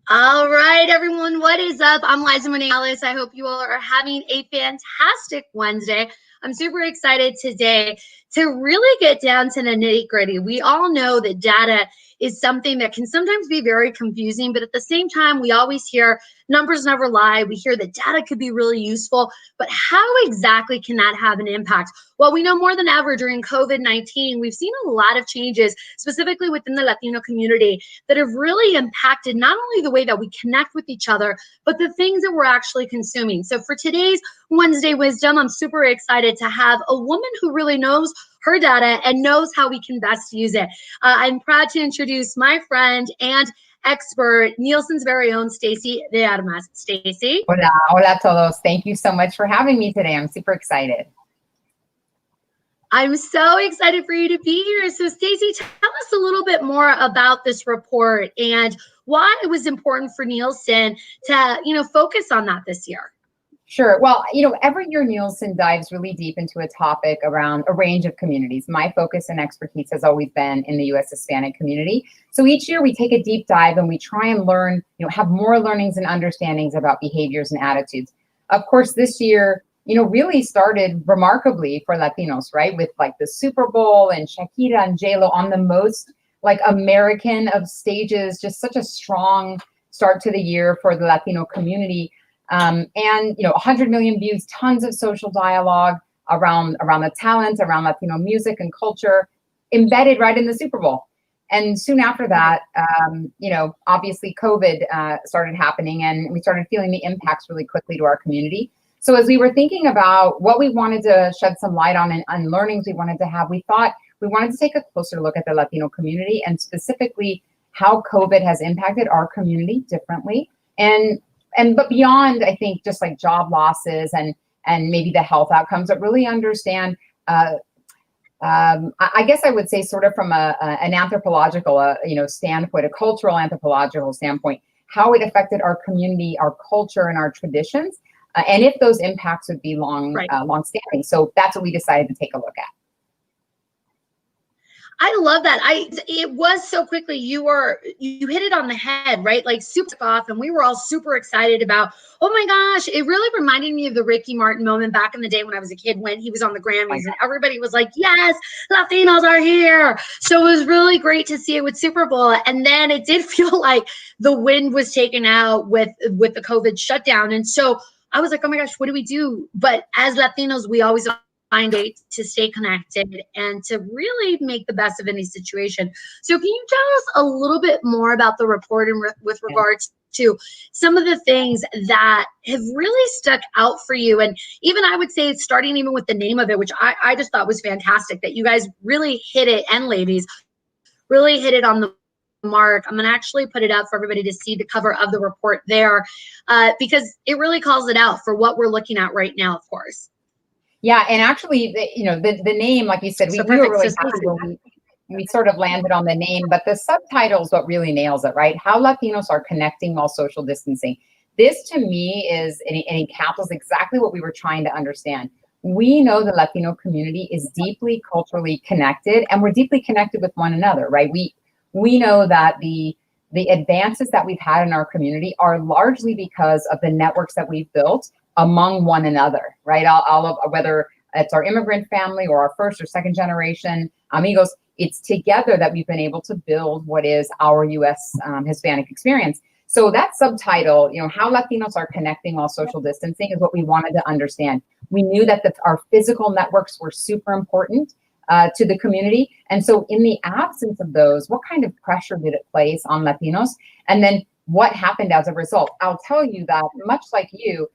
All right, everyone, what is up? I'm Lizza Monet Morales. I hope you all are having a fantastic Wednesday. I'm super excited today to really get down to the nitty gritty. We all know that data is something that can sometimes be very confusing, but at the same time, we always hear numbers never lie. We hear that data could be really useful, but how exactly can that have an impact? Well, we know more than ever during COVID-19, we've seen a lot of changes, specifically within the Latino community, that have really impacted not only the way that we connect with each other, but the things that we're actually consuming. So for today's Wednesday Wisdom, I'm super excited to have a woman who really knows her data and knows how we can best use it. I'm proud to introduce my friend and expert, Nielsen's very own Stacie deArmas. Stacie. Hola, hola a todos. Thank you so much for having me today. I'm super excited. I'm so excited for you to be here. So Stacie, tell us a little bit more about this report and why it was important for Nielsen to, focus on that this year. Sure. Well, every year Nielsen dives really deep into a topic around a range of communities. My focus and expertise has always been in the U.S. Hispanic community. So each year we take a deep dive and we try and learn, have more learnings and understandings about behaviors and attitudes. Of course, this year, really started remarkably for Latinos, right? With like the Super Bowl and Shakira and J-Lo on the most like American of stages, just such a strong start to the year for the Latino community. And 100 million views, tons of social dialogue around the talent, around Latino music and culture, embedded right in the Super Bowl. And soon after that, obviously COVID started happening, and we started feeling the impacts really quickly to our community. So as we were thinking about what we wanted to shed some light on and learnings we wanted to have, we thought we wanted to take a closer look at the Latino community and specifically how COVID has impacted our community differently. But beyond, I think, just like job losses and maybe the health outcomes, but really understand, I guess I would say sort of from an anthropological, standpoint, a cultural anthropological standpoint, how it affected our community, our culture, and our traditions, and if those impacts would be long-standing. So that's what we decided to take a look at. I love that. It was so quickly. You hit it on the head, right? Like super off, and we were all super excited about, oh my gosh, it really reminded me of the Ricky Martin moment back in the day when I was a kid, when he was on the Grammys and everybody was like, yes, Latinos are here. So it was really great to see it with Super Bowl. And then it did feel like the wind was taken out with the COVID shutdown. And so I was like, oh my gosh, what do we do? But as Latinos, we always find a way to stay connected and to really make the best of any situation. So can you tell us a little bit more about the report and with regards to some of the things that have really stuck out for you? And even I would say, starting even with the name of it, which I just thought was fantastic, that you guys really hit it, and ladies really hit it on the mark. I'm going to actually put it up for everybody to see the cover of the report there, because it really calls it out for what we're looking at right now, of course. Yeah, and actually, the name, like you said, we were really happy when we sort of landed on the name, but the subtitle is what really nails it, right? How Latinos are connecting while social distancing. This, to me, is, and it encapsulates exactly what we were trying to understand. We know the Latino community is deeply culturally connected, and we're deeply connected with one another, right? We know that the advances that we've had in our community are largely because of the networks that we've built among one another, right? All of, whether it's our immigrant family or our first or second generation amigos, it's together that we've been able to build what is our U.S. Hispanic experience. So that subtitle, how Latinos are connecting while social distancing, is what we wanted to understand. We knew that our physical networks were super important to the community. And so in the absence of those, what kind of pressure did it place on Latinos? And then what happened as a result? I'll tell you that, much like you,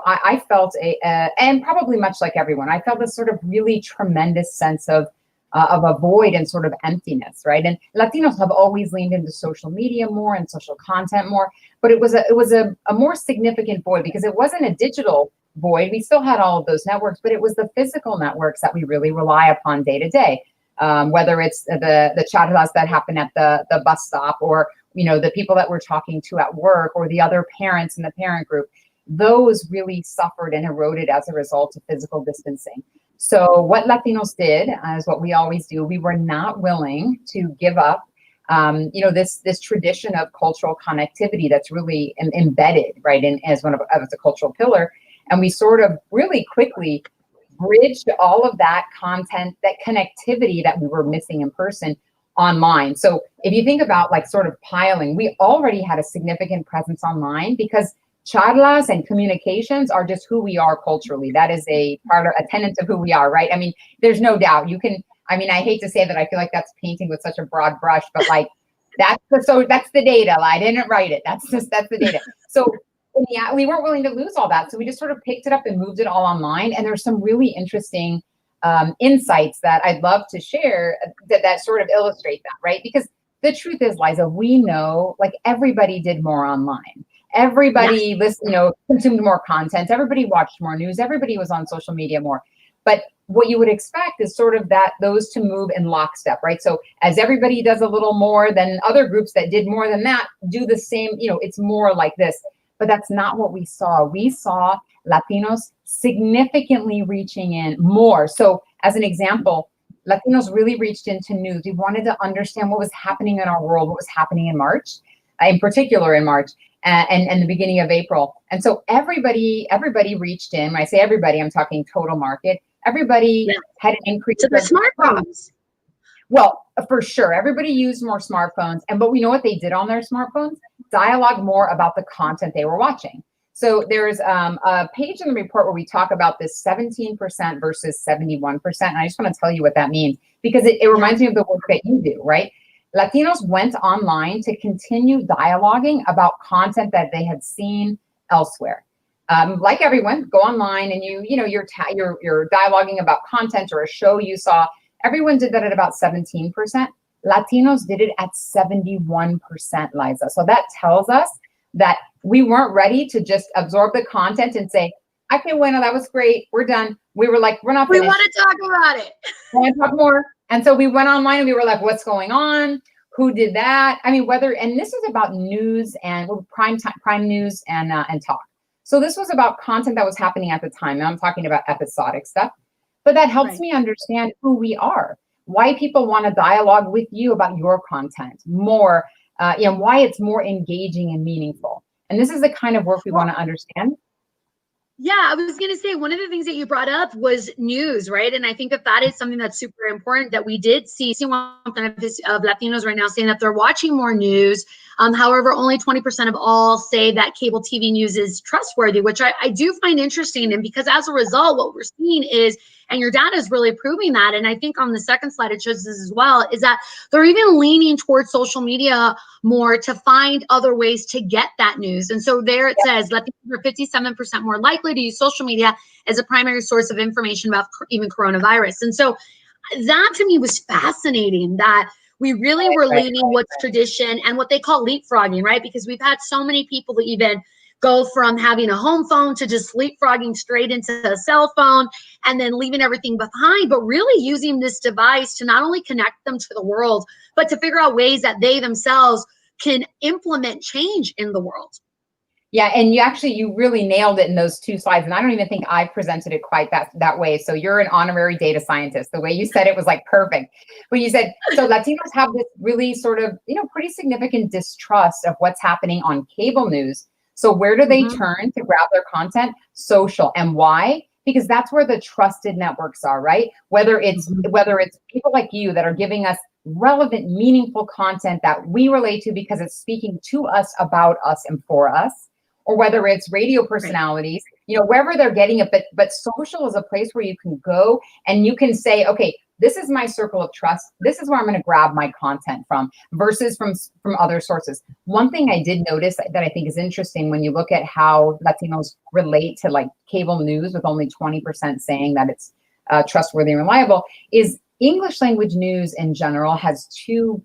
I felt and probably much like everyone, I felt this sort of really tremendous sense of a void and sort of emptiness, right? And Latinos have always leaned into social media more and social content more, but it was a more significant void because it wasn't a digital void. We still had all of those networks, but it was the physical networks that we really rely upon day to day. Whether it's the charlas that happen at the bus stop, or the people that we're talking to at work, or the other parents in the parent group. Those really suffered and eroded as a result of physical distancing. So what Latinos did is what we always do. We were not willing to give up this tradition of cultural connectivity that's really embedded, right, in as a cultural pillar. And we sort of really quickly bridged all of that content, that connectivity that we were missing in person online. So if you think about like sort of piling, we already had a significant presence online because charlas and communications are just who we are culturally. That is a tenet of who we are, right? I mean, there's no doubt I hate to say that, I feel like that's painting with such a broad brush, but like that's the data. I didn't write it. That's the data. So yeah, we weren't willing to lose all that. So we just sort of picked it up and moved it all online. And there's some really interesting insights that I'd love to share that sort of illustrate that, right? Because the truth is, Liza, we know like everybody did more online. Everybody consumed more content. Everybody watched more news. Everybody was on social media more. But what you would expect is sort of those to move in lockstep, right? So as everybody does a little more, then other groups that did more than that do the same, it's more like this. But that's not what we saw. We saw Latinos significantly reaching in more. So as an example, Latinos really reached into news. We wanted to understand what was happening in our world, what was happening in March, in particular in March and the beginning of April. And so everybody reached in. When I say everybody, I'm talking total market. Everybody had an increase. To the smartphones. Well, for sure. Everybody used more smartphones. But we know what they did on their smartphones? Dialogue more about the content they were watching. So there's a page in the report where we talk about this 17% versus 71%. And I just want to tell you what that means, because it reminds me of the work that you do, right? Latinos went online to continue dialoguing about content that they had seen elsewhere. Like everyone, go online and you're dialoguing about content or a show you saw. Everyone did that at about 17%. Latinos did it at 71%, Liza. So that tells us that we weren't ready to just absorb the content and say, okay, bueno, that was great. We're done. We were like, we're not finished. We want to talk about it. We want to talk more. And so we went online and we were like, what's going on? Who did that? I mean, and this is about news and prime news and talk. So this was about content that was happening at the time. Now I'm talking about episodic stuff, but that helps me understand who we are, why people want to dialogue with you about your content more, why it's more engaging and meaningful. And this is the kind of work we want to understand. Yeah, I was going to say, one of the things that you brought up was news, right? And I think that is something that's super important, that we did see one of Latinos right now saying that they're watching more news. However, only 20% of all say that cable TV news is trustworthy, which I do find interesting. And because as a result, what we're seeing is, and your data is really proving that, and I think on the second slide it shows this as well, is that they're even leaning towards social media more to find other ways to get that news. And so there it says Latinos are 57% more likely to use social media as a primary source of information about even coronavirus. And so that to me was fascinating, that we really were leaning what's tradition and what they call leapfrogging, right? Because we've had so many people that even go from having a home phone to just leapfrogging straight into a cell phone and then leaving everything behind, but really using this device to not only connect them to the world, but to figure out ways that they themselves can implement change in the world. Yeah, and you really nailed it in those two slides. And I don't even think I presented it quite that way. So you're an honorary data scientist. The way you said it was like perfect. But you said, so Latinos have this really sort of, pretty significant distrust of what's happening on cable news. So where do they turn to grab their content? Social. And why? Because that's where the trusted networks are, right? Whether it's people like you that are giving us relevant, meaningful content that we relate to because it's speaking to us, about us, and for us, or whether it's radio personalities, wherever they're getting it. But social is a place where you can go and you can say, okay, this is my circle of trust. This is where I'm going to grab my content from, versus from other sources. One thing I did notice that I think is interesting when you look at how Latinos relate to like cable news, with only 20% saying that it's trustworthy and reliable, is English language news in general has two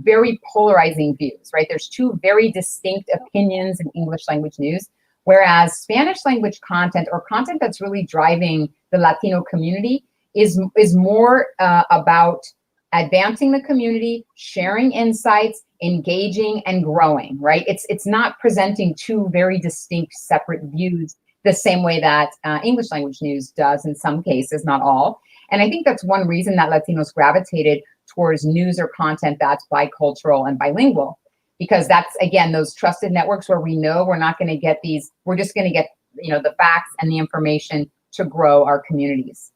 very polarizing views, right? There's two very distinct opinions in English language news, whereas Spanish language content, or content that's really driving the Latino community, is more about advancing the community, sharing insights, engaging, and growing, right? It's not presenting two very distinct separate views the same way that English language news does in some cases, not all. And I think that's one reason that Latinos gravitated towards news or content that's bicultural and bilingual, because that's, again, those trusted networks where we know we're not going to get these, we're just going to get, the facts and the information to grow our communities.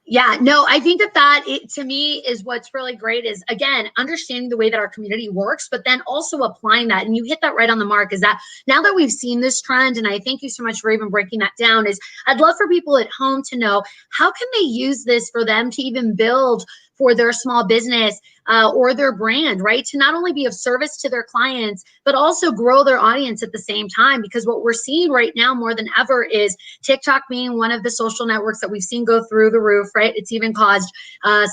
Yeah, no, I think that to me is what's really great is, again, understanding the way that our community works, but then also applying that. And you hit that right on the mark, is that now that we've seen this trend, and I thank you so much for even breaking that down, is I'd love for people at home to know, how can they use this for them to even build for their small business or their brand, right? To not only be of service to their clients, but also grow their audience at the same time. Because what we're seeing right now more than ever is TikTok being one of the social networks that we've seen go through the roof, right? It's even caused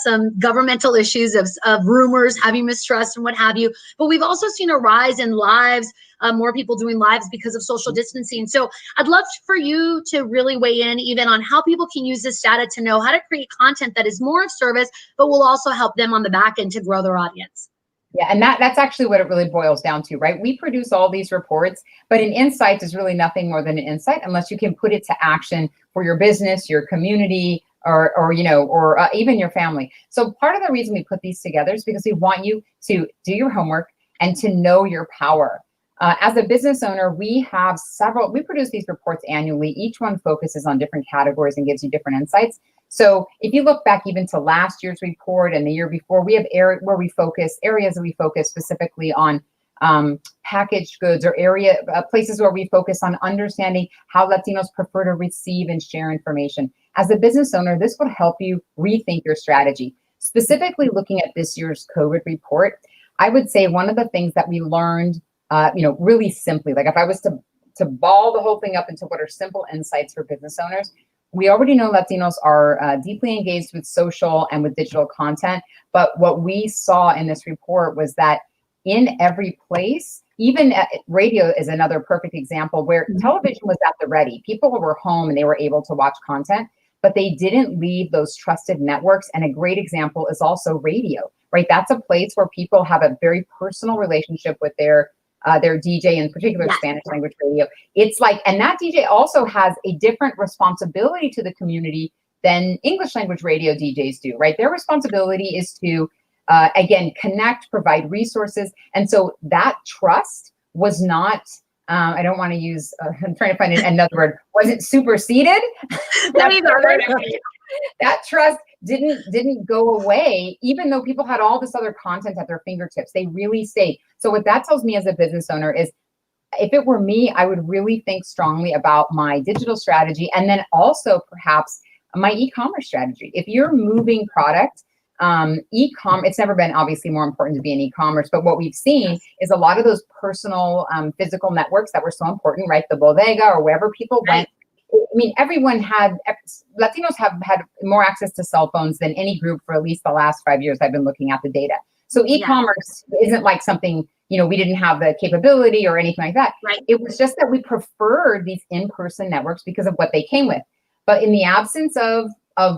some governmental issues of rumors, having mistrust and what have you. But we've also seen a rise in lives, more people doing lives because of social distancing. So I'd love for you to really weigh in even on how people can use this data to know how to create content that is more of service, but will also help them on the back end to grow their audience. Yeah, and that's actually what it really boils down to, right? We produce all these reports, but an insight is really nothing more than an insight unless you can put it to action for your business, your community, or even your family. So part of the reason we put these together is because we want you to do your homework and to know your power. As a business owner, we produce these reports annually. Each one focuses on different categories and gives you different insights. So if you look back even to last year's report and the year before, we have areas that we focus specifically on packaged goods, or places where we focus on understanding how Latinos prefer to receive and share information. As a business owner, this would help you rethink your strategy. Specifically looking at this year's COVID report, I would say one of the things that we learned, really simply, like if I was to ball the whole thing up into what are simple insights for business owners, we already know Latinos are deeply engaged with social and with digital content. But what we saw in this report was that in every place, even radio is another perfect example, where television was at the ready. People were home and they were able to watch content, but they didn't leave those trusted networks. And a great example is also radio, right? That's a place where people have a very personal relationship with their DJ, in particular Spanish language radio. It's like, and that DJ also has a different responsibility to the community than English language radio DJs do, right? Their responsibility is to, again, connect, provide resources. And so that trust was not, I don't want to use, I'm trying to find another word, wasn't superseded. That trust didn't go away, even though people had all this other content at their fingertips. They really stayed. So what that tells me as a business owner is, if it were me, I would really think strongly about my digital strategy, and then also perhaps my e-commerce strategy. If you're moving product, e-commerce, it's never been obviously more important to be in e-commerce, but what we've seen is a lot of those personal physical networks that were so important, right? The bodega or wherever people went. I mean, Latinos have had more access to cell phones than any group for at least the last 5 years. I've been looking at the data. So e-commerce isn't like something, we didn't have the capability or anything like that. Right. It was just that we preferred these in-person networks because of what they came with. But in the absence of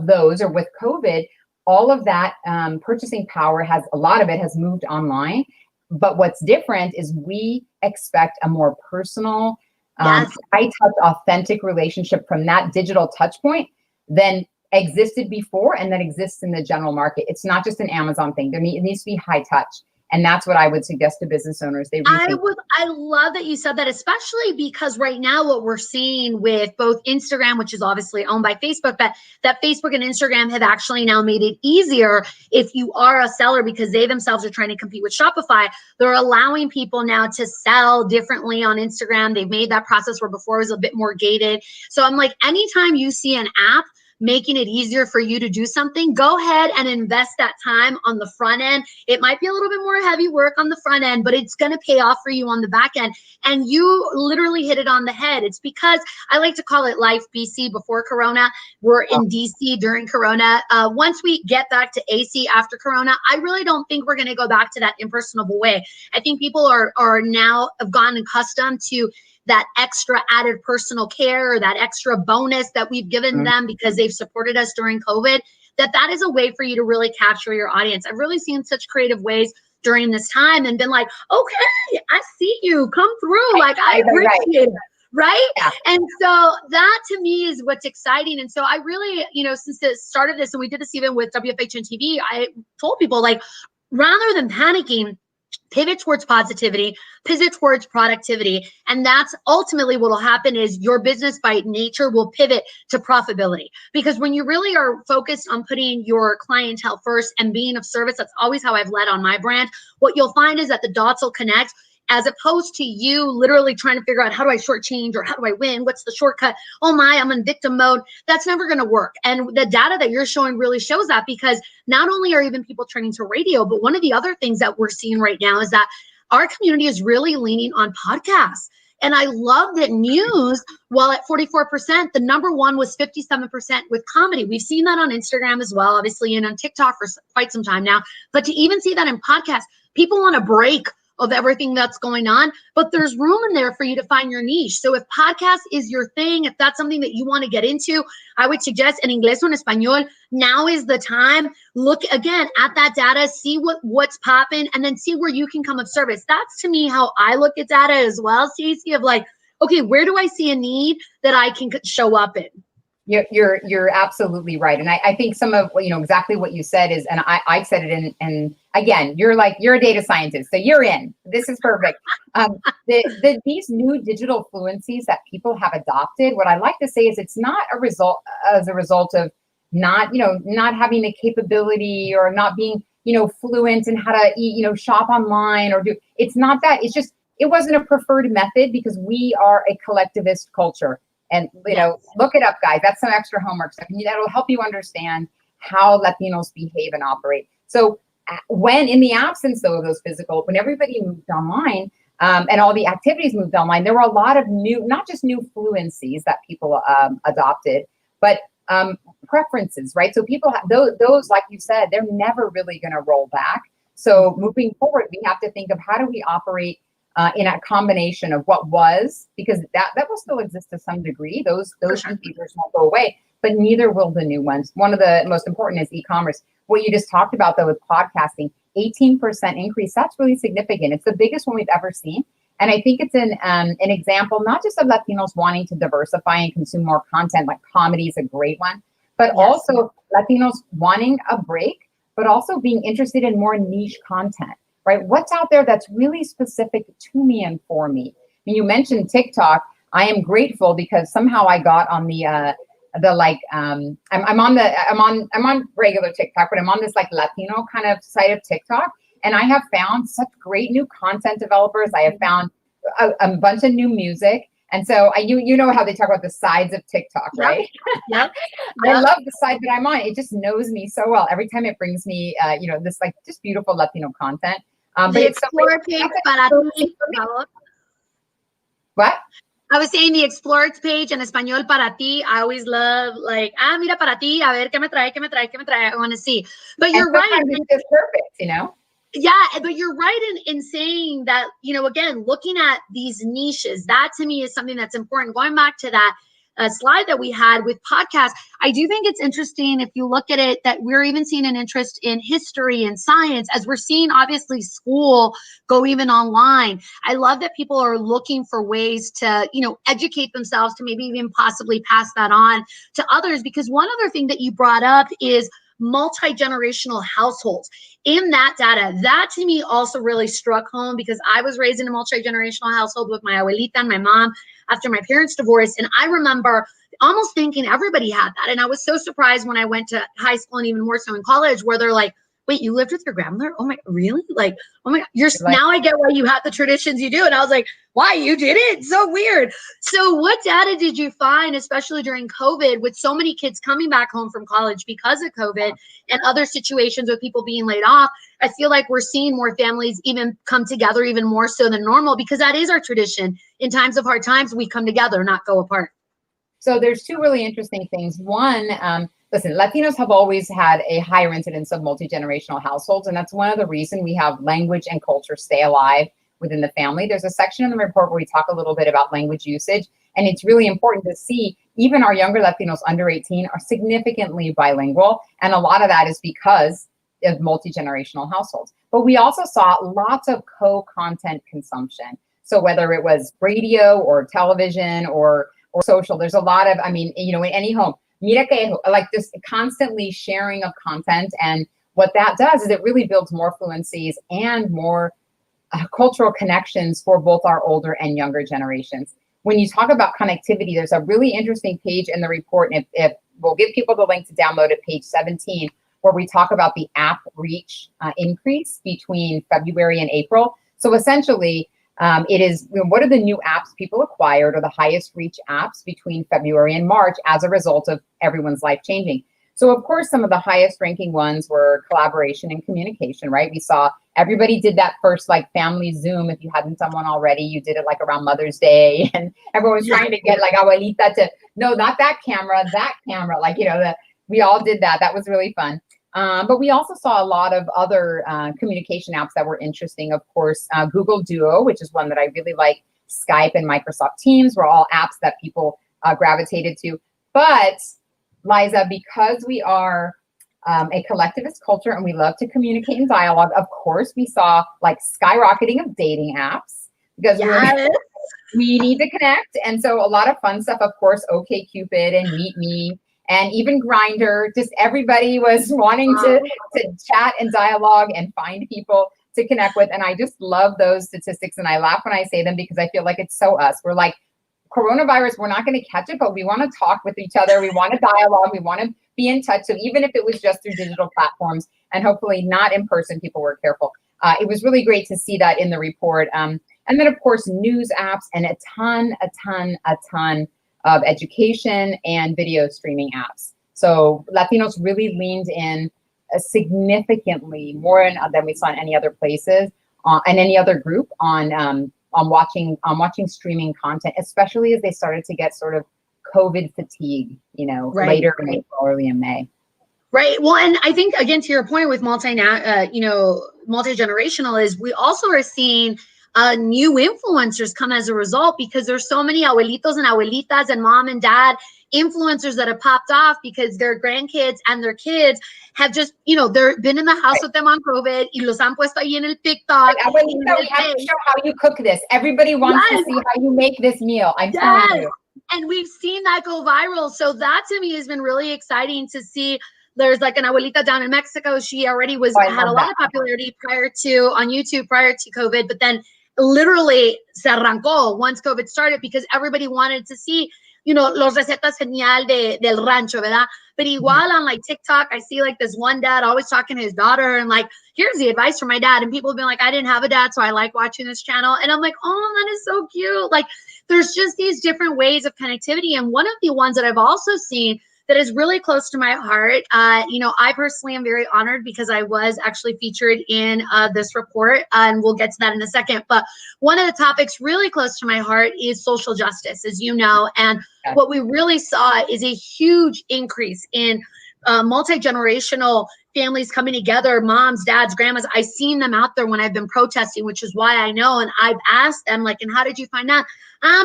those, or with COVID, all of that purchasing power a lot of it has moved online. But what's different is we expect a more personal, high-touch, authentic relationship from that digital touch point than existed before and that exists in the general market. It's not just an Amazon thing. It needs to be high touch. And that's what I would suggest to business owners. I love that you said that, especially because right now what we're seeing with both Instagram, which is obviously owned by Facebook, but that Facebook and Instagram have actually now made it easier if you are a seller, because they themselves are trying to compete with Shopify. They're allowing people now to sell differently on Instagram. They've made that process where before it was a bit more gated. So I'm like, anytime you see an app making it easier for you to do something, go ahead and invest that time on the front end. It might be a little bit more heavy work on the front end, but it's going to pay off for you on the back end. And you literally hit it on the head. It's because I like to call it life BC before Corona. We're in DC during Corona. Once we get back to AC after Corona, I really don't think we're going to go back to that impersonable way. I think people are now have gotten accustomed to that extra added personal care, or that extra bonus that we've given them because they've supported us during COVID, that is a way for you to really capture your audience. I've really seen such creative ways during this time and been like, okay, I see you, come through. Like, I appreciate it. right? Yeah. And so that to me is what's exciting. And so I really, since the start of this, and we did this even with WFHN-TV, I told people, like, rather than panicking, pivot towards positivity, pivot towards productivity. And that's ultimately what will happen is your business by nature will pivot to profitability. Because when you really are focused on putting your clientele first and being of service, that's always how I've led on my brand. What you'll find is that the dots will connect, as opposed to you literally trying to figure out, how do I shortchange, or how do I win? What's the shortcut? Oh my, I'm in victim mode. That's never going to work. And the data that you're showing really shows that, because not only are even people turning to radio, but one of the other things that we're seeing right now is that our community is really leaning on podcasts. And I love that news, while at 44%, the number one was 57% with comedy. We've seen that on Instagram as well, obviously, and on TikTok for quite some time now. But to even see that in podcasts, people want a break of everything that's going on, but there's room in there for you to find your niche. So if podcast is your thing, if that's something that you want to get into, I would suggest en inglés o en español, now is the time. Look again at that data, see what's popping, and then see where you can come of service. That's to me how I look at data as well, Stacie, of like, okay, where do I see a need that I can show up in? You're absolutely right. And I think some of, exactly what you said is, and I said it in, and again, you're a data scientist, so you're in, this is perfect. These new digital fluencies that people have adopted, what I like to say is it's not as a result of not having the capability, or not being, fluent in how to, shop online, or it's not that. It's just, it wasn't a preferred method, because we are a collectivist culture. And, look it up, guys. That's some extra homework stuff. That'll help you understand how Latinos behave and operate. So when, in the absence, though, of those physical, when everybody moved online, and all the activities moved online, there were a lot of new, not just new fluencies that people adopted, but preferences, right? So people have those, like you said, they're never really going to roll back. So moving forward, we have to think of, how do we operate in a combination of what was, because that will still exist to some degree. Those features won't go away, but neither will the new ones. One of the most important is e-commerce. What you just talked about, though, with podcasting, 18% increase. That's really significant. It's the biggest one we've ever seen. And I think it's an example, not just of Latinos wanting to diversify and consume more content, like comedy is a great one, but also Latinos wanting a break, but also being interested in more niche content. Right? What's out there that's really specific to me and for me? When you mentioned TikTok, I am grateful, because somehow I got on I'm on regular TikTok, but I'm on this like Latino kind of site of TikTok, and I have found such great new content developers. I have found a bunch of new music. And so you know how they talk about the sides of TikTok, right? Yep. I love the side that I'm on. It just knows me so well. Every time it brings me, this like just beautiful Latino content. But the Explore page para ti, por favor. What? I was saying the Explore page in español para ti. I always love, like, mira para ti, a ver qué me trae. I want to see. But you're right. It's just perfect, Yeah, but you're right in saying that, again, looking at these niches, that to me is something that's important. Going back to that slide that we had with podcasts, I do think it's interesting, if you look at it, that we're even seeing an interest in history and science, as we're seeing, obviously, school go even online. I love that people are looking for ways to, educate themselves, to maybe even possibly pass that on to others. Because one other thing that you brought up is multi-generational households. In that data, that to me also really struck home, because I was raised in a multi-generational household with my abuelita and my mom after my parents divorced. And I remember almost thinking everybody had that. And I was so surprised when I went to high school, and even more so in college, where they're like, wait, you lived with your grandmother? Oh my, really? Like, oh my God, now I get why you have the traditions you do. And I was like, why, you did it? So weird. So what data did you find, especially during COVID, with so many kids coming back home from college because of COVID and other situations with people being laid off? I feel like we're seeing more families even come together, even more so than normal, because that is our tradition. In times of hard times, we come together, not go apart. So there's two really interesting things. One, listen, Latinos have always had a higher incidence of multi-generational households, and that's one of the reasons we have language and culture stay alive within the family. There's a section in the report where we talk a little bit about language usage, and it's really important to see even our younger Latinos under 18 are significantly bilingual, and a lot of that is because of multi-generational households. But we also saw lots of co-content consumption. So whether it was radio or television or social, there's a lot of, I mean, you know, in any home, mira que, like this constantly sharing of content. And what that does is it really builds more fluencies and more cultural connections for both our older and younger generations. When you talk about connectivity, there's a really interesting page in the report, and if we'll give people the link to download it, page 17, where we talk about the app reach increase between February and April. So essentially, it is, you know, what are the new apps people acquired or the highest reach apps between February and March as a result of everyone's life changing? So of course, some of the highest ranking ones were collaboration and communication, right? We saw everybody did that first like family Zoom. If you hadn't done one already, you did it like around Mother's Day, and everyone was trying to get like abuelita to, no, not that camera, like, you know, we all did that. That was really fun. But we also saw a lot of other communication apps that were interesting. Of course, Google Duo, which is one that I really like. Skype and Microsoft Teams were all apps that people gravitated to. But Liza, because we are a collectivist culture and we love to communicate and dialogue, of course, we saw like skyrocketing of dating apps because we need to connect. And so a lot of fun stuff, of course, OkCupid and Meet Me, and even Grindr. Just everybody was wanting to chat and dialogue and find people to connect with. And I just love those statistics. And I laugh when I say them because I feel like it's so us. We're like, coronavirus, we're not going to catch it, but we want to talk with each other. We want to dialogue. We want to be in touch. So even if it was just through digital platforms and hopefully not in person, people were careful. It was really great to see that in the report. And then, of course, news apps and a ton of education and video streaming apps. So Latinos really leaned in significantly more than we saw in any other places and any other group on watching streaming content, especially as they started to get sort of COVID fatigue, you know, later in April, early in May. Right. Well, and I think, again, to your point with multigenerational is we also are seeing new influencers come as a result, because there's so many abuelitos and abuelitas and mom and dad influencers that have popped off because their grandkids and their kids have just, you know, they're been in the house with them on COVID y los han puesto ahí en el TikTok. Abuelita, we have to show how you cook this. Everybody wants to see how you make this meal. I'm telling you. And we've seen that go viral. So that to me has been really exciting to see. There's like an abuelita down in Mexico. She already had a lot of popularity on YouTube prior to COVID, but then literally se arrancó once COVID started because everybody wanted to see, you know, los recetas genial del rancho, ¿verdad? But igual on like TikTok, I see like this one dad always talking to his daughter and like, here's the advice from my dad. And people have been like, I didn't have a dad, so I like watching this channel. And I'm like, oh, that is so cute. Like there's just these different ways of connectivity. And one of the ones that I've also seen that is really close to my heart, you know, I personally am very honored because I was actually featured in this report, and we'll get to that in a second. But one of the topics really close to my heart is social justice, as you know. And what we really saw is a huge increase in multi-generational families coming together, moms, dads, grandmas. I've seen them out there when I've been protesting, which is why I know. And I've asked them, like, and how did you find out?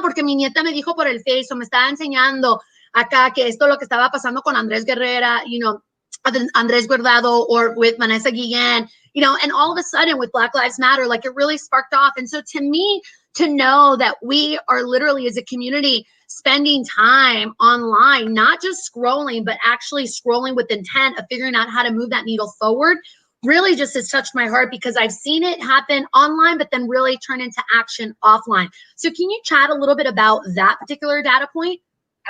Porque mi nieta me dijo por el Face, o me estaba enseñando acá que esto lo que estaba pasando con Andrés Guerrera, you know, Andrés Guardado, or with Vanessa Guillen, you know, and all of a sudden with Black Lives Matter, like it really sparked off. And so to me, to know that we are literally as a community spending time online, not just scrolling, but actually scrolling with intent of figuring out how to move that needle forward, really just has touched my heart, because I've seen it happen online, but then really turn into action offline. So can you chat a little bit about that particular data point?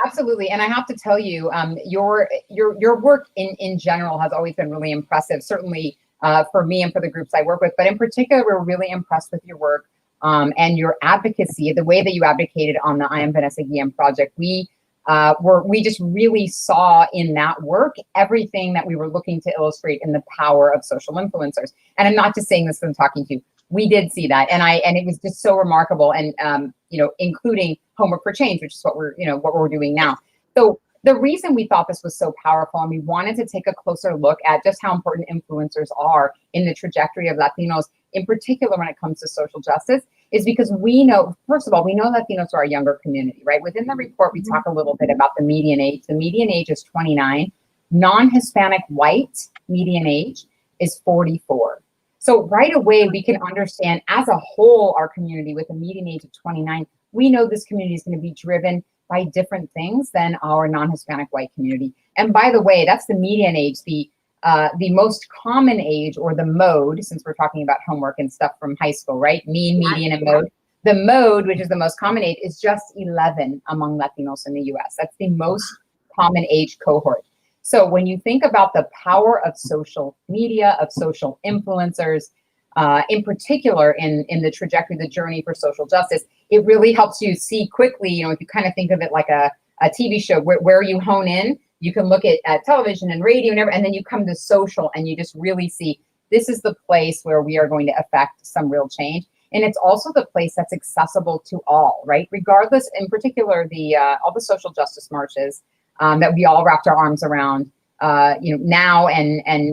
Absolutely. And I have to tell you, your work in general has always been really impressive, certainly for me and for the groups I work with. But in particular, we're really impressed with your work and your advocacy, the way that you advocated on the I Am Vanessa Guillen project. We just really saw in that work everything that we were looking to illustrate in the power of social influencers. And I'm not just saying this because I'm talking to you. We did see that, and it was just so remarkable, and you know, including Homework for Change, which is what we're doing now. So the reason we thought this was so powerful, and we wanted to take a closer look at just how important influencers are in the trajectory of Latinos, in particular when it comes to social justice, is because we know, first of all, we know Latinos are a younger community, right? Within the report, we talk a little bit about the median age. The median age is 29. Non-Hispanic white median age is 44. So right away, we can understand as a whole, our community with a median age of 29, we know this community is going to be driven by different things than our non-Hispanic white community. And by the way, that's the median age, the most common age, or the mode, since we're talking about homework and stuff from high school, right? Mean, median, and mode. The mode, which is the most common age, is just 11 among Latinos in the US. That's the most common age cohort. So when you think about the power of social media, of social influencers, in particular in the trajectory, the journey for social justice, it really helps you see quickly, you know, if you kind of think of it like a TV show where you hone in, you can look at television and radio and then you come to social and you just really see this is the place where we are going to affect some real change. And it's also the place that's accessible to all, right? Regardless, in particular, all the social justice marches that we all wrapped our arms around, now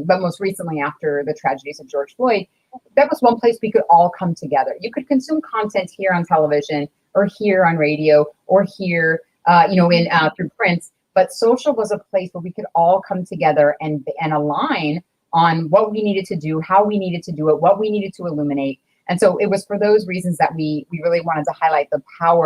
but most recently after the tragedies of George Floyd, that was one place we could all come together. You could consume content here on television or here on radio or here, through print. But social was a place where we could all come together and align on what we needed to do, how we needed to do it, what we needed to illuminate. And so it was for those reasons that we really wanted to highlight the power.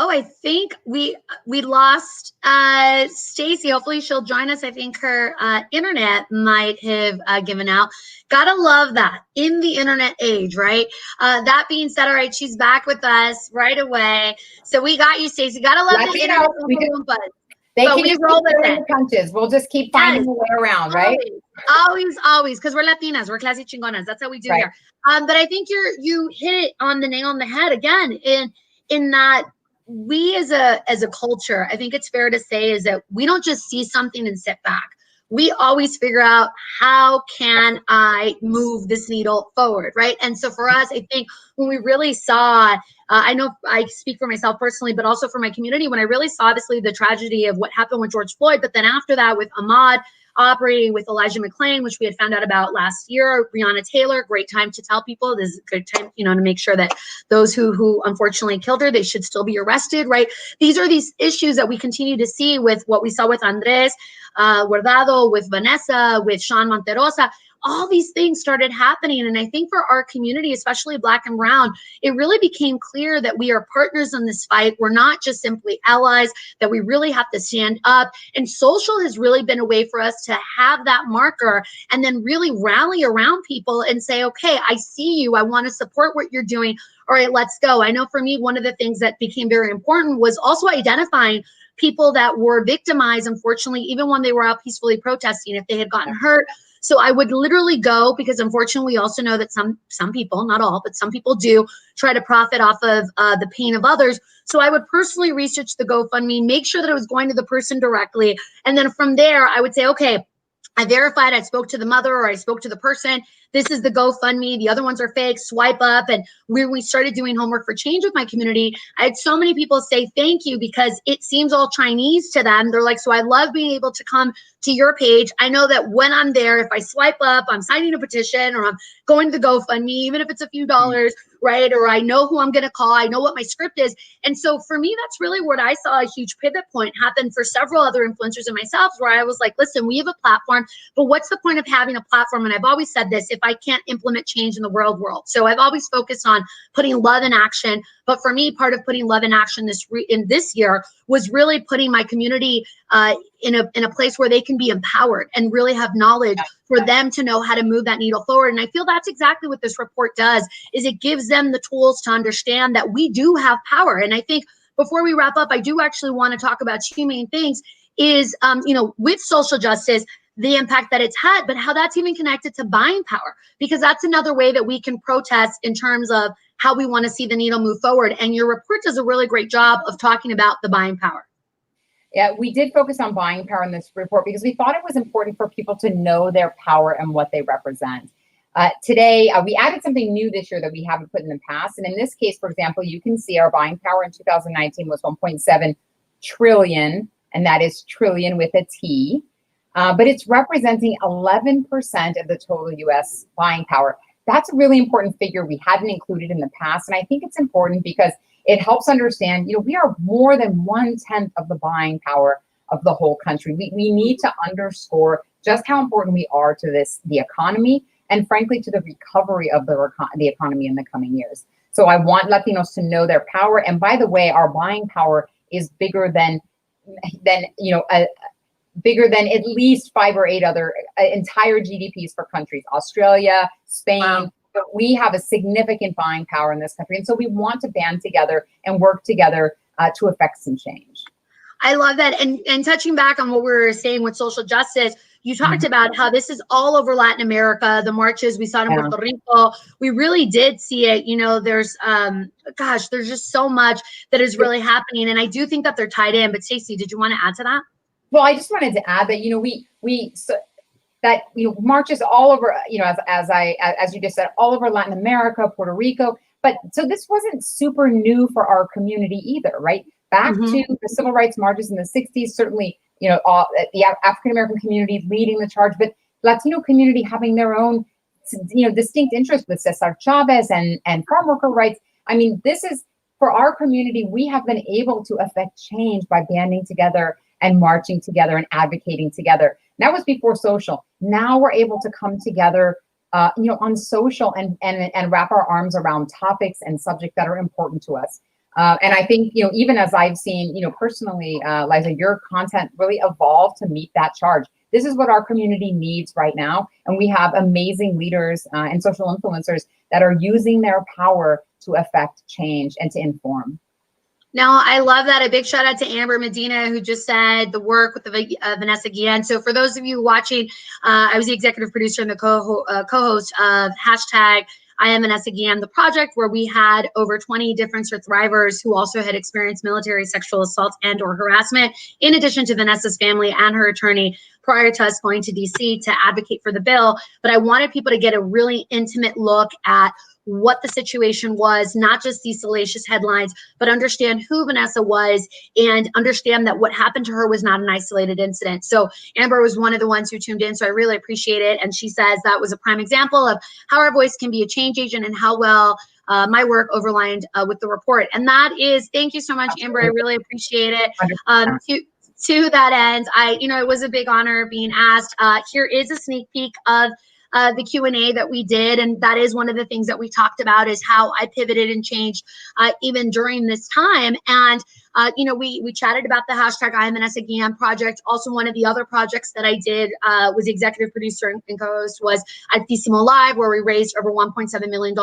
Oh, I think we lost Stacie. Hopefully she'll join us. I think her internet might have given out. Gotta love that in the internet age, right? That being said, all right, she's back with us right away. So we got you, Stacie. Gotta love the internet. They can just roll the punches. We'll just keep finding a way around, right? Always, because we're Latinas, we're classy chingonas. That's how we do here. But I think you hit it on the nail on the head again in that we as a culture, I think it's fair to say, is that we don't just see something and sit back. We always figure out, how can I move this needle forward, right? And so for us, I think when we really saw, I know I speak for myself personally, but also for my community, when I really saw obviously the tragedy of what happened with George Floyd, but then after that with Ahmaud operating with Elijah McClain, which we had found out about last year, Breonna Taylor, great time to tell people, this is a good time, to make sure that those who unfortunately killed her, they should still be arrested, right? These are these issues that we continue to see with what we saw with Andres Guardado, with Vanessa, with Sean Monterosa. All these things started happening. And I think for our community, especially Black and Brown, it really became clear that we are partners in this fight. We're not just simply allies, that we really have to stand up. And social has really been a way for us to have that marker and then really rally around people and say, okay, I see you. I want to support what you're doing. All right, let's go. I know for me, one of the things that became very important was also identifying people that were victimized, unfortunately, even when they were out peacefully protesting, if they had gotten hurt. So I would literally go, because unfortunately we also know that some people, not all, but some people do try to profit off of the pain of others. So I would personally research the GoFundMe, make sure that it was going to the person directly. And then from there, I would say, okay, I verified, I spoke to the mother or I spoke to the person. This is the GoFundMe. The other ones are fake. Swipe up. And when we started doing homework for change with my community, I had so many people say thank you, because it seems all Chinese to them. They're like, so I love being able to come to your page. I know that when I'm there, if I swipe up, I'm signing a petition or I'm going to the GoFundMe, even if it's a few dollars, right? Or I know who I'm going to call. I know what my script is. And so for me, that's really what I saw a huge pivot point happen for several other influencers and myself, where I was like, listen, we have a platform, but what's the point of having a platform? And I've always said this, if I can't implement change in the world. So I've always focused on putting love in action. But for me, part of putting love in action in this year was really putting my community in a place where they can be empowered and really have knowledge for them to know how to move that needle forward. And I feel that's exactly what this report does, is it gives them the tools to understand that we do have power. And I think before we wrap up, I do actually want to talk about two main things is, with social justice, the impact that it's had, but how that's even connected to buying power, because that's another way that we can protest in terms of how we want to see the needle move forward. And your report does a really great job of talking about the buying power. Yeah, we did focus on buying power in this report because we thought it was important for people to know their power and what they represent. Today, we added something new this year that we haven't put in the past. And in this case, for example, you can see our buying power in 2019 was 1.7 trillion, and that is trillion with a T. But it's representing 11% of the total US buying power. That's a really important figure we hadn't included in the past. And I think it's important because it helps understand, we are more than 1/10 of the buying power of the whole country. We need to underscore just how important we are to the economy, and frankly, to the recovery of the economy in the coming years. So I want Latinos to know their power. And by the way, our buying power is bigger than bigger than at least 5 or 8 other entire GDPs for countries, Australia, Spain. Wow. But we have a significant buying power in this country. And so we want to band together and work together to affect some change. I love that. And touching back on what we were saying with social justice, you talked about how this is all over Latin America, the marches we saw in Puerto Rico. We really did see it. You know, there's, there's just so much that is really happening. And I do think that they're tied in. But Stacie, did you want to add to that? Well, I just wanted to add that, marches all over, as you just said, all over Latin America, Puerto Rico. But so this wasn't super new for our community either, right? Back to the civil rights marches in the 60s, certainly, the African-American community leading the charge, but Latino community having their own, distinct interest with Cesar Chavez and farm worker rights. I mean, this is, for our community, we have been able to affect change by banding together and marching together and advocating together. And that was before social. Now we're able to come together, on social and wrap our arms around topics and subjects that are important to us. And I think, even as I've seen, personally, Liza, your content really evolved to meet that charge. This is what our community needs right now. And we have amazing leaders and social influencers that are using their power to affect change and to inform. Now, I love that. A big shout out to Amber Medina, who just said the work with the Vanessa Guillen. So for those of you watching, I was the executive producer and the co-host of hashtag I Am Vanessa Guillen, the project where we had over 20 different survivors who also had experienced military sexual assault and or harassment, in addition to Vanessa's family and her attorney, prior to us going to DC to advocate for the bill. But I wanted people to get a really intimate look at what the situation was, not just these salacious headlines, but understand who Vanessa was and understand that what happened to her was not an isolated incident. So Amber was one of the ones who tuned in, so I really appreciate it. And she says that was a prime example of how our voice can be a change agent and how well my work overlined with the report. And that is, thank you so much, Amber. I really appreciate it. To that end, it was a big honor being asked. Here is a sneak peek of the Q&A that we did. And that is one of the things that we talked about, is how I pivoted and changed even during this time. And, we chatted about the hashtag I Am Vanessa Guillen project. Also, one of the other projects that I did was the executive producer and co-host was Altísimo Live, where we raised over $1.7 million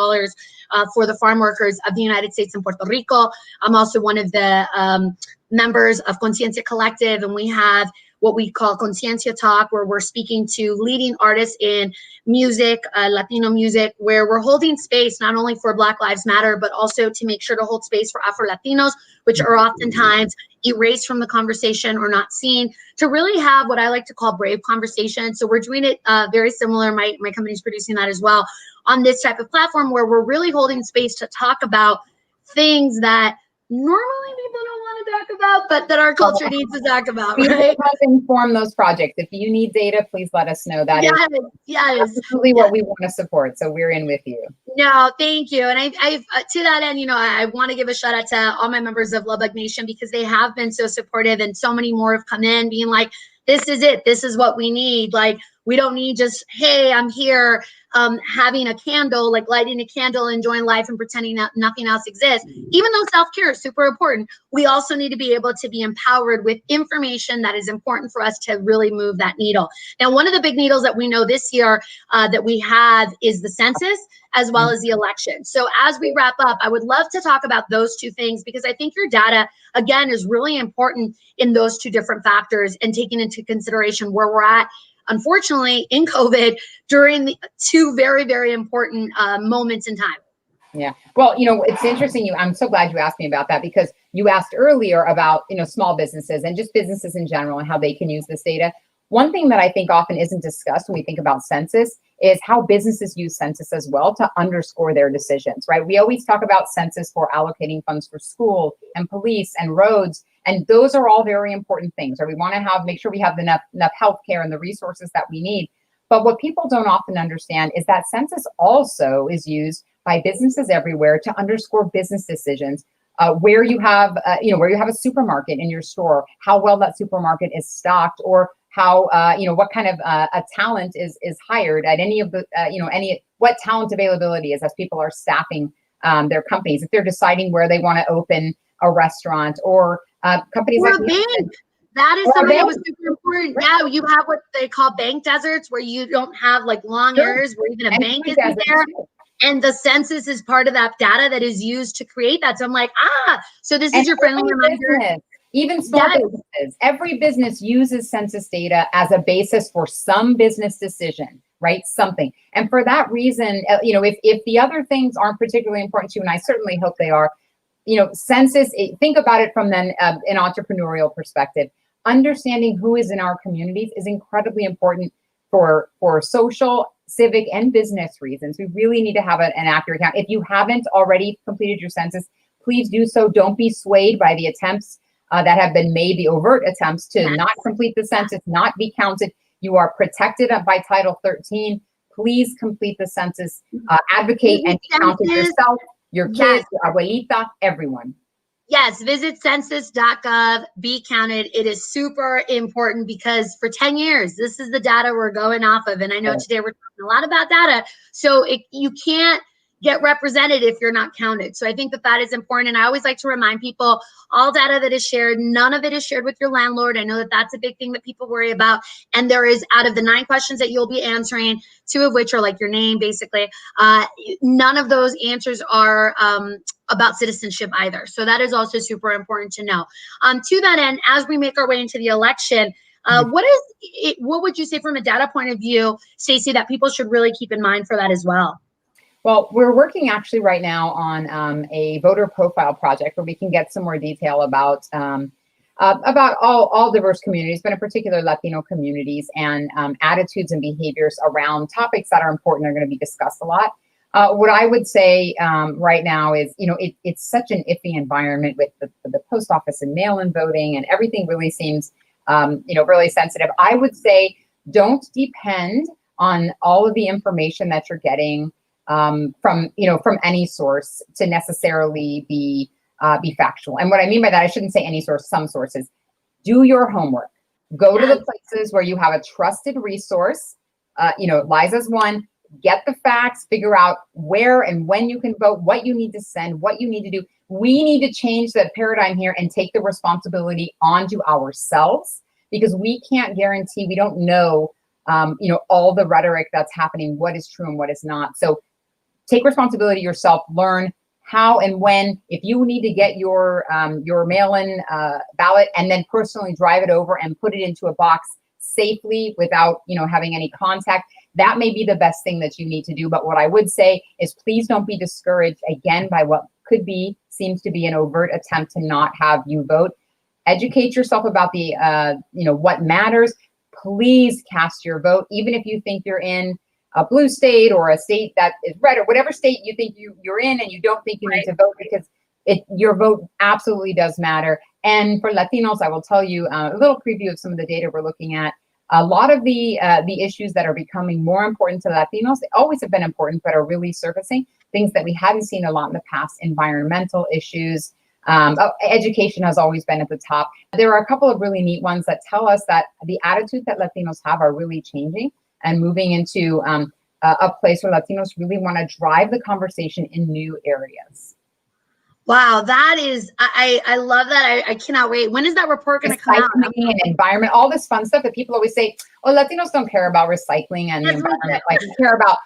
for the farm workers of the United States and Puerto Rico. I'm also one of the members of Conciencia Collective, and we have what we call Conciencia Talk, where we're speaking to leading artists in music, Latino music, where we're holding space not only for Black Lives Matter, but also to make sure to hold space for Afro-Latinos, which are oftentimes erased from the conversation or not seen, to really have what I like to call brave conversation. So we're doing it very similar. My company's producing that as well on this type of platform, where we're really holding space to talk about things that normally people don't want to talk about, but that our culture needs to talk about. We right? help inform those projects. If you need data, please let us know. That is absolutely what we want to support. So we're in with you. No, thank you. And I've to that end, I want to give a shout out to all my members of Lubbock Nation, because they have been so supportive, and so many more have come in being like, this is it. This is what we need. Like, we don't need just, hey, I'm here having a candle, like lighting a candle, enjoying life and pretending that nothing else exists. Even though self-care is super important, we also need to be able to be empowered with information that is important for us to really move that needle. Now, one of the big needles that we know this year that we have is the census, as well as the election. So as we wrap up, I would love to talk about those two things, because I think your data, again, is really important in those two different factors, and taking into consideration where we're at, unfortunately, in COVID, during the two very, very important moments in time. Yeah. Well, it's interesting. I'm so glad you asked me about that, because you asked earlier about, small businesses and just businesses in general and how they can use this data. One thing that I think often isn't discussed when we think about census is how businesses use census as well to underscore their decisions, right? We always talk about census for allocating funds for school and police and roads, and those are all very important things, right? We want to make sure we have enough healthcare and the resources that we need. But what people don't often understand is that census also is used by businesses everywhere to underscore business decisions where you have, where you have a supermarket in your store, how well that supermarket is stocked, or how, what kind of a talent is hired at any of the, what talent availability is as people are staffing their companies, if they're deciding where they want to open a restaurant, or companies or like a bank. Nielsen. That is something that was super important. Yeah, you have what they call bank deserts, where you don't have like long areas where even a bank isn't there. And the census is part of that data that is used to create that. So I'm like, so this is your friendly reminder. Even small businesses, every business uses census data as a basis for some business decision, right? Something. And for that reason, if the other things aren't particularly important to you, and I certainly hope they are, census, think about it from then an entrepreneurial perspective. Understanding who is in our communities is incredibly important for social, civic, and business reasons. We really need to have an accurate count. If you haven't already completed your census, please do so. Don't be swayed by the attempts that have been made, the overt attempts to not complete the census, not be counted. You are protected by Title 13. Please complete the census, advocate and be counted yourself, your kids, your abuelita, everyone. Yes, visit census.gov, be counted. It is super important because for 10 years, this is the data we're going off of. And I know today we're talking a lot about data. So you can't get represented if you're not counted. So I think that is important. And I always like to remind people, all data that is shared, none of it is shared with your landlord. I know that that's a big thing that people worry about. And there is, out of the 9 questions that you'll be answering, 2 of which are like your name, basically, none of those answers are about citizenship either. So that is also super important to know. To that end, as we make our way into the election, what would you say from a data point of view, Stacie, that people should really keep in mind for that as well? Well, we're working actually right now on a voter profile project where we can get some more detail about all diverse communities, but in particular Latino communities, and attitudes and behaviors around topics that are important are going to be discussed a lot. What I would say right now is, it's such an iffy environment with the post office and mail-in voting, and everything really seems, really sensitive. I would say don't depend on all of the information that you're getting from any source to necessarily be factual. And what I mean by that, I shouldn't say any source, some sources. Do your homework. Go to the places where you have a trusted resource. Liza's one. Get the facts, figure out where and when you can vote, what you need to send, what you need to do. We need to change that paradigm here and take the responsibility onto ourselves, because we can't guarantee, we don't know, all the rhetoric that's happening, what is true and what is not. So take responsibility yourself, learn how and when, if you need to get your mail-in ballot and then personally drive it over and put it into a box safely without, having any contact, that may be the best thing that you need to do. But what I would say is please don't be discouraged again by what seems to be an overt attempt to not have you vote. Educate yourself about the, what matters. Please cast your vote, even if you think you're in a blue state or a state that is red, or whatever state you think you're in and you don't think you need to vote, because your vote absolutely does matter. And for Latinos, I will tell you a little preview of some of the data we're looking at. A lot of the issues that are becoming more important to Latinos, they always have been important, but are really surfacing, things that we hadn't seen a lot in the past: environmental issues. Education has always been at the top. There are a couple of really neat ones that tell us that the attitudes that Latinos have are really changing and moving into a place where Latinos really want to drive the conversation in new areas. Wow, that is, I love that. I cannot wait. When is that report going to come out? Recycling and environment, all this fun stuff that people always say, oh, Latinos don't care about recycling and the environment. Like, we care about,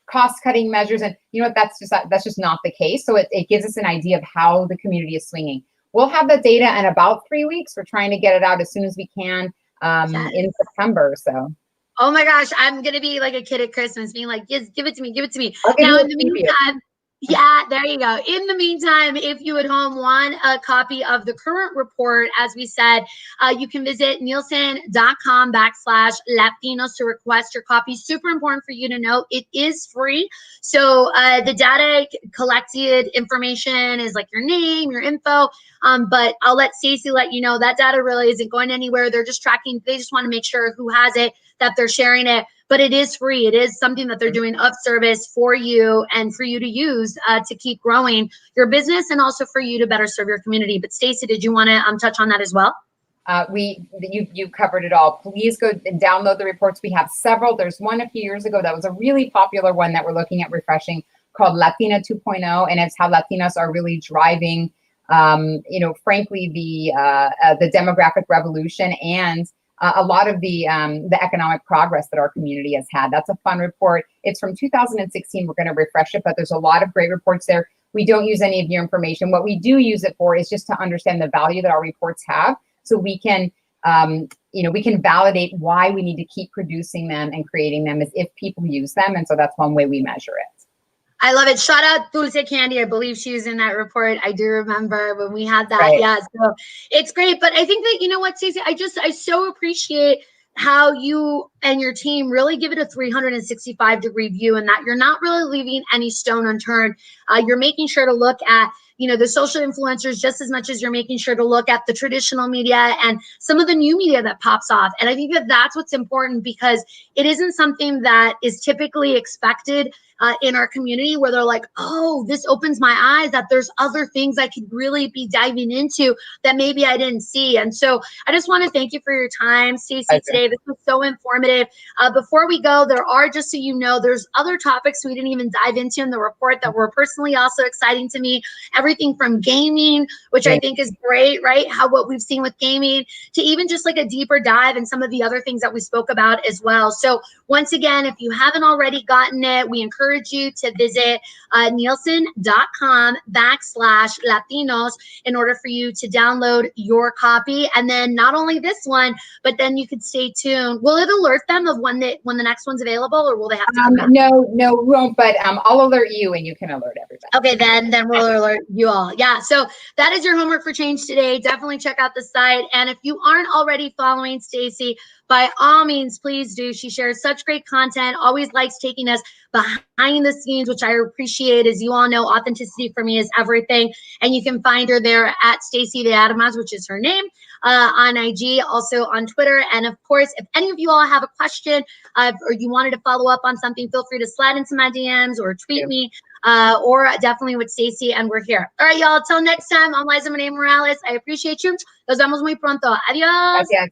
cost-cutting measures. And you know what, that's just not the case. So it gives us an idea of how the community is swinging. We'll have the data in about 3 weeks. We're trying to get it out as soon as we can in September. So. Oh my gosh, I'm going to be like a kid at Christmas being like, yes, give it to me, give it to me. Now, in the meantime, yeah, there you go. In the meantime, if you at home want a copy of the current report, as we said, you can visit Nielsen.com/Latinos to request your copy. Super important for you to know, it is free. So the data collected information is like your name, your info. But I'll let Stacie let you know that data really isn't going anywhere. They're just tracking. They just want to make sure who has it, that they're sharing it. but it is free. It is something that they're doing of service for you and for you to use to keep growing your business and also for you to better serve your community. But Stacie, did you want to touch on that as well? You covered it all. Please go and download the reports. We have several. There's one a few years ago that was a really popular one that we're looking at refreshing called Latina 2.0, and it's how Latinos are really driving, frankly, the demographic revolution and a lot of the economic progress that our community has had. That's a fun report. It's from 2016. We're going to refresh it, but there's a lot of great reports there. We don't use any of your information. What we do use it for is just to understand the value that our reports have, so we can, we can validate why we need to keep producing them and creating them as if people use them. And so that's one way we measure it. I love it. Shout out Dulce Candy. I believe she was in that report. I do remember when we had that. Right. Yeah, so it's great. But I think that, you know what, Stacie, I so appreciate how you and your team really give it a 365-degree view, and that you're not really leaving any stone unturned. You're making sure to look at, the social influencers just as much as you're making sure to look at the traditional media and some of the new media that pops off. And I think that that's what's important, because it isn't something that is typically expected in our community, where they're like, oh, this opens my eyes that there's other things I could really be diving into that maybe I didn't see. And so I just want to thank you for your time, Stacie, today. This was so informative. Before we go, there are, just so you know, there's other topics we didn't even dive into in the report that were personally also exciting to me. Everything from gaming, which I think is great, right? What we've seen with gaming, to even just like a deeper dive in some of the other things that we spoke about as well. So once again, if you haven't already gotten it, we encourage you to visit Nielsen.com/Latinos in order for you to download your copy. And then not only this one, but then you could stay tuned. Will it alert them of when the next one's available, or will they have to come back? No, we won't, but I'll alert you and you can alert everybody. Okay, then we'll alert you all. Yeah, so that is your homework for change today. Definitely check out the site. And if you aren't already following Stacie, by all means, please do. She shares such great content, always likes taking us behind the scenes, which I appreciate. As you all know, authenticity for me is everything. And you can find her there at Stacie deArmas, which is her name, on IG, also on Twitter. And of course, if any of you all have a question or you wanted to follow up on something, feel free to slide into my DMs or tweet me, or definitely with Stacie, and we're here. All right, y'all. Till next time, I'm Lizza Monet Morales. I appreciate you. Nos vemos muy pronto. Adiós. Gracias.